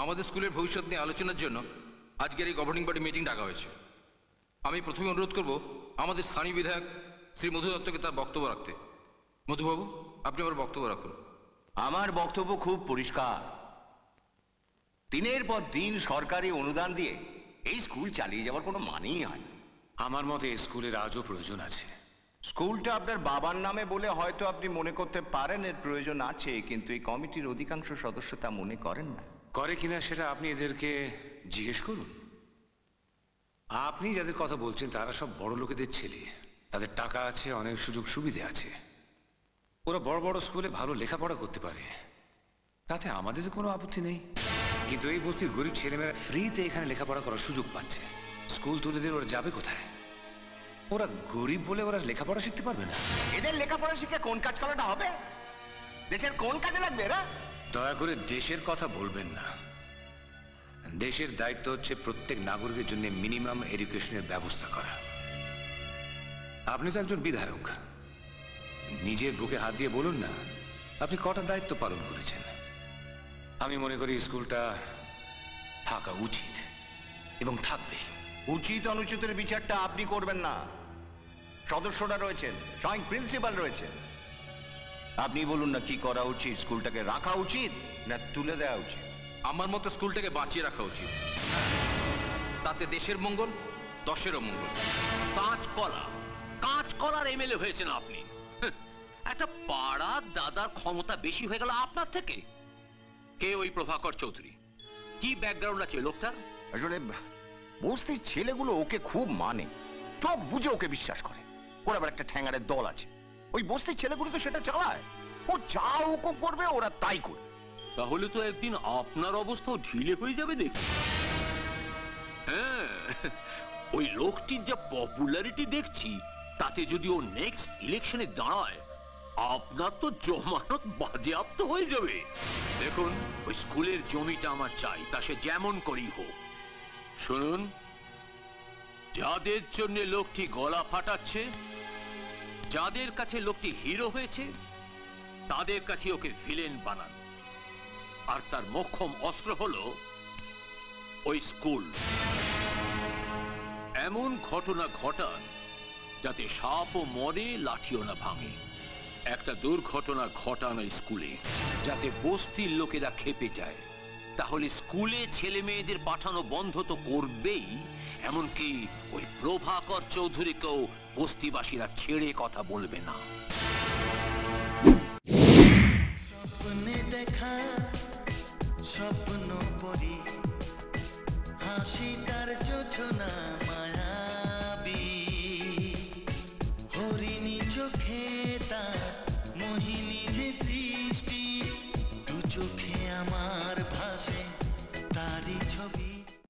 আমাদের স্কুলের ভবিষ্যৎ নিয়ে আলোচনার জন্য আজকের এই গভর্নিং বডি মিটিং ডাকা হয়েছে। আমি প্রথমে অনুরোধ করব আমাদের স্থানীয় বিধায়ক শ্রী মধু দত্তকে তার বক্তব্য রাখতে। মধুবাবু, আপনি আমার বক্তব্য রাখুন। আমার বক্তব্য খুব পরিষ্কার। দিনের পর দিন সরকারি অনুদান দিয়ে এই স্কুল চালিয়ে যাওয়ার কোনো মানেই হয় না। আমার মতে এই স্কুলের আজও প্রয়োজন আছে। স্কুলটা আপনার বাবার নামে বলে হয়তো আপনি মনে করতে পারেন এর প্রয়োজন আছে, কিন্তু এই কমিটির অধিকাংশ সদস্য তা মনে করেন না। করে কিনা সেটা আপনি এদেরকে জিজ্ঞেস করুন। আপনি যাদের কথা বলছেন তারা সব বড় লোকেদের ছেলে, তাদের টাকা আছে, অনেক সুযোগ সুবিধা আছে, ওরা বড় বড় স্কুলে ভালো লেখাপড়া করতে পারে, তাতে আমাদের তো কোনো আপত্তি নেই। কিন্তু এই বস্তির গরিব ছেলেমেয়েরা ফ্রিতে এখানে লেখাপড়া করার সুযোগ পাচ্ছে। স্কুল তুলে দিয়ে ওরা যাবে কোথায়? ওরা গরিব বলে ওরা লেখাপড়া শিখতে পারবে না। এদের লেখাপড়া শিখে কোন কাজ করাটা হবে? দেশের কোন কাজে লাগবে এরা? দয়া করে দেশের কথা বলবেন না। দেশের দায়িত্ব হচ্ছে প্রত্যেক নাগরিকের জন্য মিনিমাম এডুকেশনের ব্যবস্থা করা। আপনি তো একজন বিধায়ক, নিজের বুকে হাত দিয়ে বলুন না আপনি কটা দায়িত্ব পালন করেছেন। আমি মনে করি স্কুলটা থাকা উচিত এবং থাকবে। উচিত অনুচিতের বিচারটা আপনি করবেন না, সদস্যরা রয়েছেন, স্বয়ং প্রিন্সিপাল রয়েছেন। আপনি বলুন না কি করা উচিত? স্কুলটাকে রাখা উচিত না তুলে দেওয়া উচিত? আমার মতে স্কুলটাকে বাঁচিয়ে রাখা উচিত, তাতে দেশের মঙ্গল, দশেরও মঙ্গল। কাঁচকলার এমএলএ হয়েছেন আপনি। একটা পাড়ার দাদার ক্ষমতা বেশি হয়ে গেল আপনার থেকে। কে ওই প্রভাকর চৌধুরী? কি ব্যাকগ্রাউন্ড আছে লোকটার? আসলে বস্তির ছেলেগুলো ওকে খুব মানে, চোখ বুঝে ওকে বিশ্বাস করে। ওর আবার একটা ঠ্যাঙারের দল আছে, ওই বস্তির ছেলেগুলো তো সেটা চালায়। ও যা হুকুম করবে ওরা তাই করবে। তাহলে তো একদিন আপনার অবস্থাও ঢিলে হয়ে যাবে দেখি। হ্যাঁ, ওই লোকটির যা পপুলারিটি দেখছি, তাতে যদি ও নেক্সট ইলেকশনে দাঁড়ায়, আপনার তো জমানত বাজেয়াপ্ত হয়ে যাবে। দেখুন, ওই স্কুলের জমিটা আমার চাই, তা সে যেমন করেই হোক। শুনুন, যাদের জন্য লোকটি গলা ফাটাচ্ছে, যাদের কাছে লোকটি হিরো হয়েছে, তাদের কাছে ওকে ভিলেন বানান। আর তার মোক্ষম অস্ত্র হলো ওই স্কুল। এমন ঘটনা ঘটান যাতে সাপও মরে, লাঠিও না ভাঙে। একটা দুর্ঘটনা ঘটান ওই স্কুলে, যাতে বস্তির লোকেরা খেপে যায়। তাহলে স্কুলে ছেলে মেয়েদের পাঠানো বন্ধ তো করবেই, এমনকি ওই প্রভাকর চৌধুরীকেও বস্তিবাসীরা ছেড়ে কথা বলবে না। স্বপ্নে দেখা স্বপ্ন পরি, হাসি তার যোজনা মায়াবী, হরিণী চোখে তার মোহিনী যে দৃষ্টি।